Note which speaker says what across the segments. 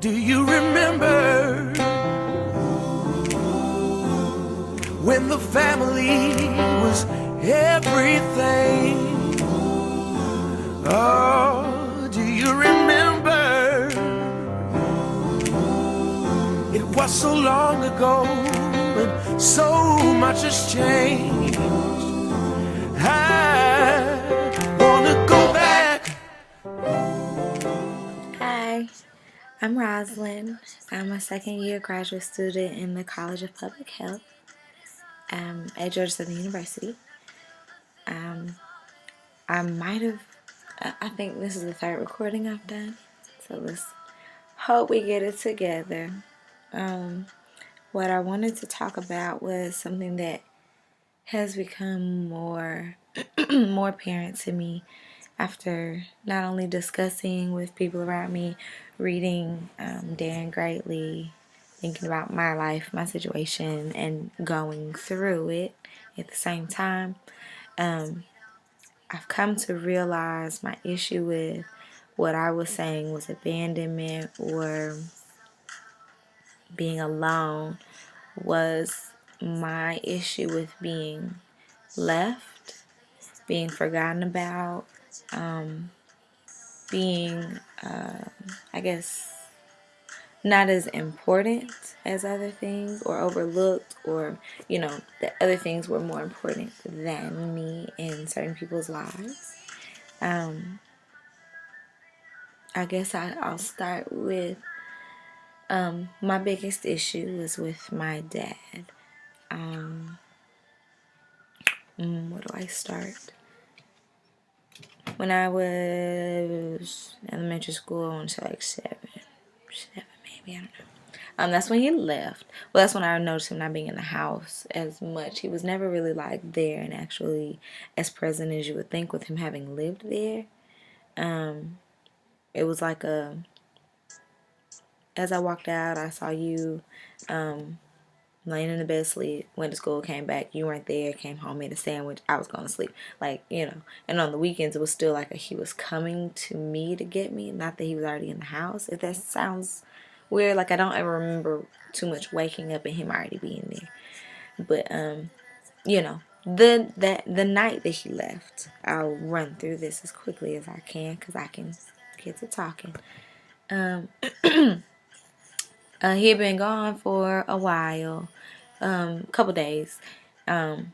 Speaker 1: Do you remember when the family was everything? Oh, do you remember? It was so long ago and so much has changed. I wanna go back.
Speaker 2: Hi, I'm Roslyn. I'm a second year graduate student in the College of Public Health at Georgia Southern University. I might have, I think this is the third recording I've done, so let's hope we get it together. What I wanted to talk about was something that has become more more apparent to me after not only discussing with people around me, reading Dan Greatly, thinking about my life, my situation, and going through it at the same time. I've come to realize my issue with what I was saying was abandonment or being alone was my issue with being left, being forgotten about, being, I guess, not as important as other things or overlooked, or, the other things were more important than me in certain people's lives. I guess I'll start with my biggest issue was with my dad. Where do I start? When I was in elementary school, I went to like seven maybe, I don't know. That's when he left. Well, that's when I noticed him not being in the house as much. He was never really like there and actually as present as you would think with him having lived there. It was like as I walked out, I saw you laying in the bed asleep, went to school, came back, you weren't there, came home, made a sandwich, I was going to sleep. And on the weekends, it was still like he was coming to me to get me, not that he was already in the house. If that sounds weird, like I don't ever remember too much waking up and him already being there. But, the night that he left, I'll run through this as quickly as I can because I can get to talking. He had been gone for a while, couple days. And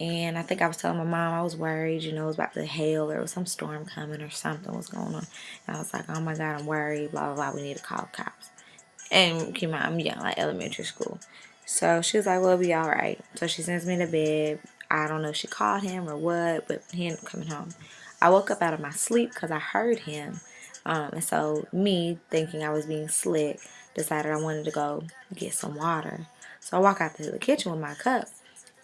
Speaker 2: I think I was telling my mom I was worried, it was about the hail. There was some storm coming or something was going on. And I was like, oh my God, I'm worried, blah, blah, blah. We need to call cops. And keep in mind, I'm young, like elementary school. So she was like, well, it'll be all right. So she sends me to bed. I don't know if she called him or what, but he ended up coming home. I woke up out of my sleep because I heard him. And so me, thinking I was being slick, decided I wanted to go get some water. So I walk out to the kitchen with my cup.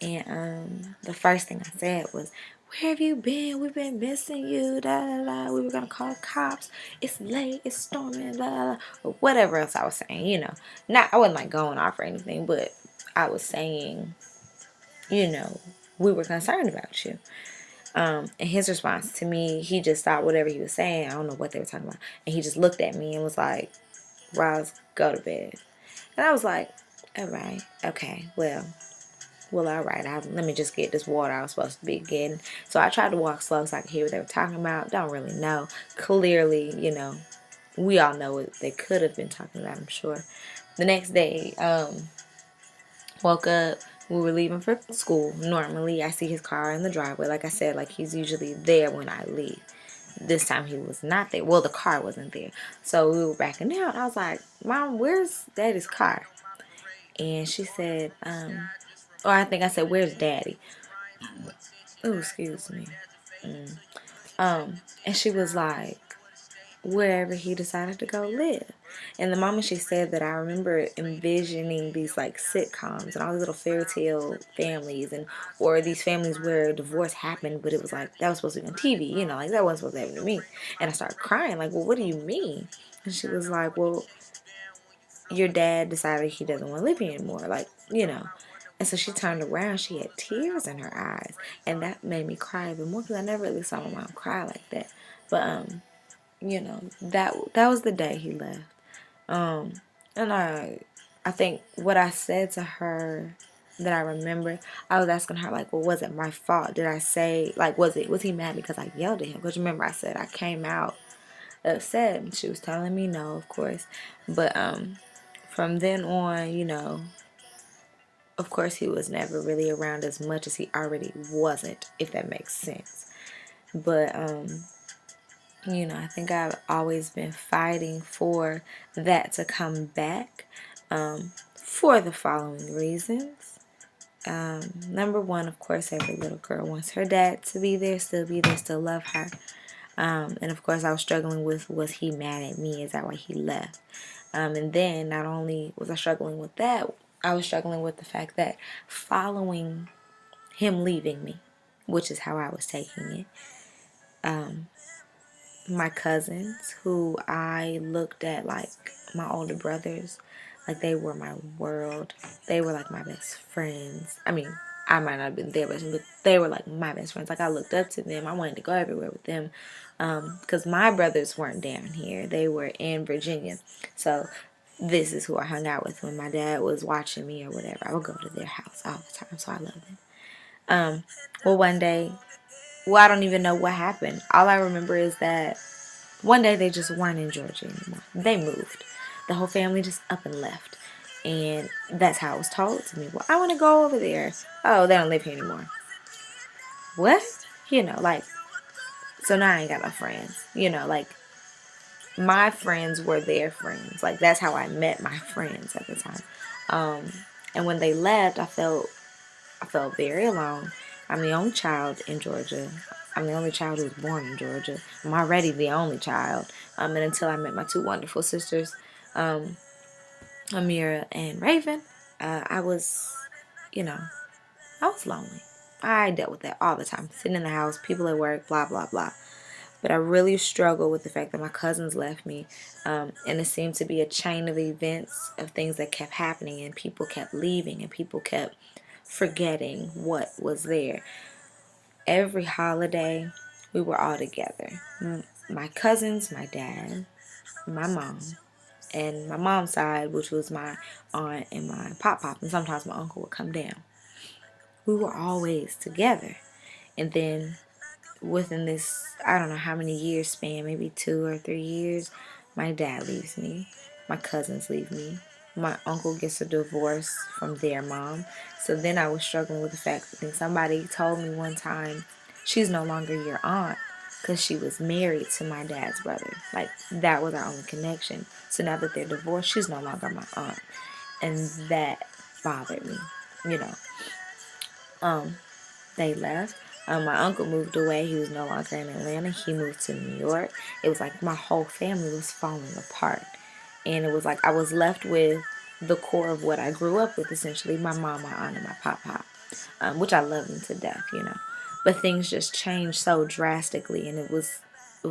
Speaker 2: And the first thing I said was, where have you been? We've been missing you. Da, da, da. We were going to call cops. It's late. It's storming. Blah, blah, blah. Or whatever else I was saying, Not, I wasn't like going off or anything, but I was saying, we were concerned about you. And his response to me, he just thought whatever he was saying, I don't know what they were talking about. And he just looked at me and was like, Roz, go to bed. And I was like, all right, okay, well, all right, let me just get this water I was supposed to be getting. So I tried to walk slow so I could hear what they were talking about. Don't really know. Clearly, we all know what they could have been talking about, I'm sure. The next day, woke up. We were leaving for school. Normally, I see his car in the driveway. Like I said, like he's usually there when I leave. This time he was not there. Well, the car wasn't there. So we were backing out. I was like, Mom, where's Daddy's car? And she said, or I think I said, where's Daddy? Oh, excuse me. And she was like, wherever he decided to go live. And the moment she said that, I remember envisioning these like sitcoms and all these little fairy tale families, and or these families where divorce happened, but it was like that was supposed to be on TV, like that wasn't supposed to happen to me. And I started crying, like, well, what do you mean? And she was like, well, your dad decided he doesn't want to live here anymore, And so she turned around, she had tears in her eyes, and that made me cry even more because I never really saw my mom cry like that. But that was the day he left. And I think what I said to her that I remember, I was asking her like, well, was it my fault? Did I say like, was he mad because I yelled at him? Because remember I said I came out upset, and she was telling me no, of course. But from then on, of course he was never really around as much as he already wasn't, if that makes sense. But I think I've always been fighting for that to come back, for the following reasons. Number one, of course, every little girl wants her dad to be there, still love her. And of course, I was struggling with, was he mad at me? Is that why he left? And then not only was I struggling with that, I was struggling with the fact that following him leaving me, which is how I was taking it, my cousins, who I looked at like my older brothers, like they were my world. They were like my best friends. I mean, I might not have been their best friends, but they were like my best friends. Like I looked up to them. I wanted to go everywhere with them, because my brothers weren't down here. They were in Virginia. So this is who I hung out with when my dad was watching me or whatever. I would go to their house all the time, so I love them. Well, one day, well, I don't even know what happened. All I remember is that one day they just weren't in Georgia anymore. They moved. The whole family just up and left. And that's how it was told to me. Well, I want to go over there. Oh, they don't live here anymore. What? Like, so now I ain't got no friends. Like, my friends were their friends. Like, that's how I met my friends at the time. And when they left, I felt very alone. I'm the only child in Georgia. I'm the only child who was born in Georgia. I'm already the only child. And until I met my two wonderful sisters, Amira and Raven, I was, I was lonely. I dealt with that all the time. Sitting in the house, people at work, blah, blah, blah. But I really struggled with the fact that my cousins left me. And it seemed to be a chain of events of things that kept happening, and people kept leaving, and people kept forgetting what was there. Every holiday, we were all together. My cousins, my dad, my mom, and my mom's side, which was my aunt and my pop, and sometimes my uncle would come down. We were always together. And then within this, I don't know how many years span, maybe 2 or 3 years, my dad leaves me. My cousins leave me. My uncle gets a divorce from their mom. So then I was struggling with the fact that somebody told me one time, she's no longer your aunt, because she was married to my dad's brother. Like, that was our only connection. So now that they're divorced, she's no longer my aunt. And that bothered me, you know. They left. My uncle moved away. He was no longer in Atlanta. He moved to New York. It was like my whole family was falling apart. And it was like I was left with the core of what I grew up with, essentially my mom, my aunt, and my pop, which I love them to death. But things just changed so drastically, and it was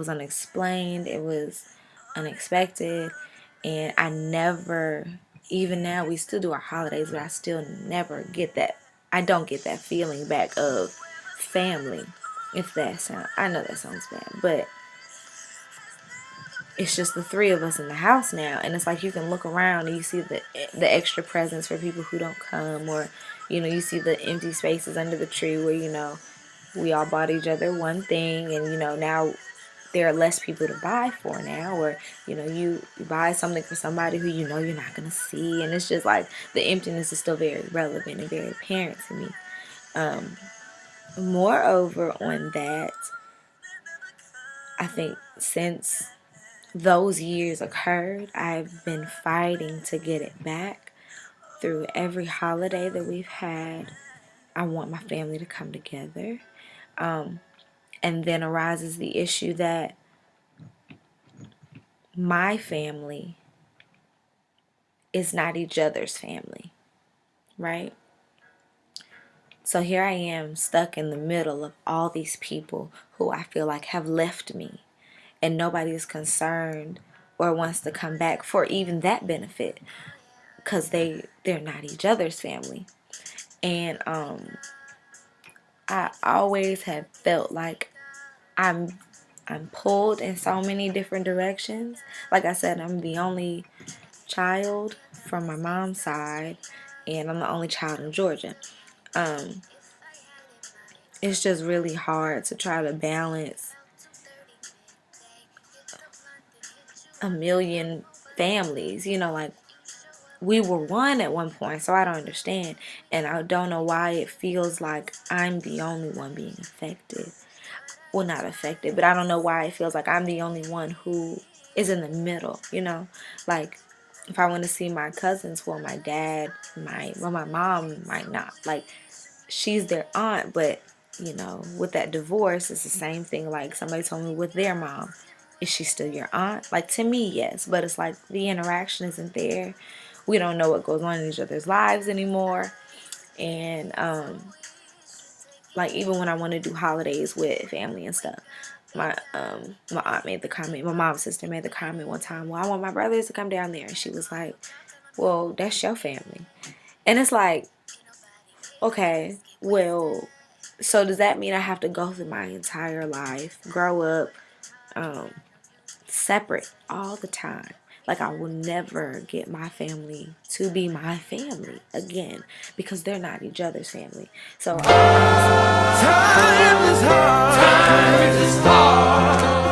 Speaker 2: unexplained. It was unexpected, and I never, even now we still do our holidays, but I still never get that. I don't get that feeling back of family. If that sounds, I know that sounds bad, but it's just the three of us in the house now, and it's like you can look around and you see the extra presents for people who don't come, or you see the empty spaces under the tree where we all bought each other one thing, and now there are less people to buy for now, or you buy something for somebody who you're not gonna see, and it's just like the emptiness is still very relevant and very apparent to me. Moreover, on that, I think since those years occurred, I've been fighting to get it back through every holiday that we've had. I want my family to come together. And then arises the issue that my family is not each other's family, right? So here I am stuck in the middle of all these people who I feel like have left me, and nobody is concerned or wants to come back for even that benefit, because they're not each other's family. And I always have felt like I'm pulled in so many different directions. Like I said, I'm the only child from my mom's side, and I'm the only child in Georgia. It's just really hard to try to balance a million families, like we were one at one point, so I don't understand. And I don't know why it feels like I'm the only one being affected. Well, not affected, but I don't know why it feels like I'm the only one who is in the middle, Like, if I want to see my cousins, well, my dad might, well, my mom might not. Like, she's their aunt, but, with that divorce, it's the same thing. Like, somebody told me with their mom, is she still your aunt? Like, to me, yes, but it's like the interaction isn't there. We don't know what goes on in each other's lives anymore. And, like, even when I want to do holidays with family and stuff, my aunt made the comment, my mom's sister made the comment one time, well, I want my brothers to come down there. And she was like, well, that's your family. And it's like, okay, well, so does that mean I have to go through my entire life, grow up, separate all the time? Like, I will never get my family to be my family again because they're not each other's family. So
Speaker 1: Time is hard. Time is hard.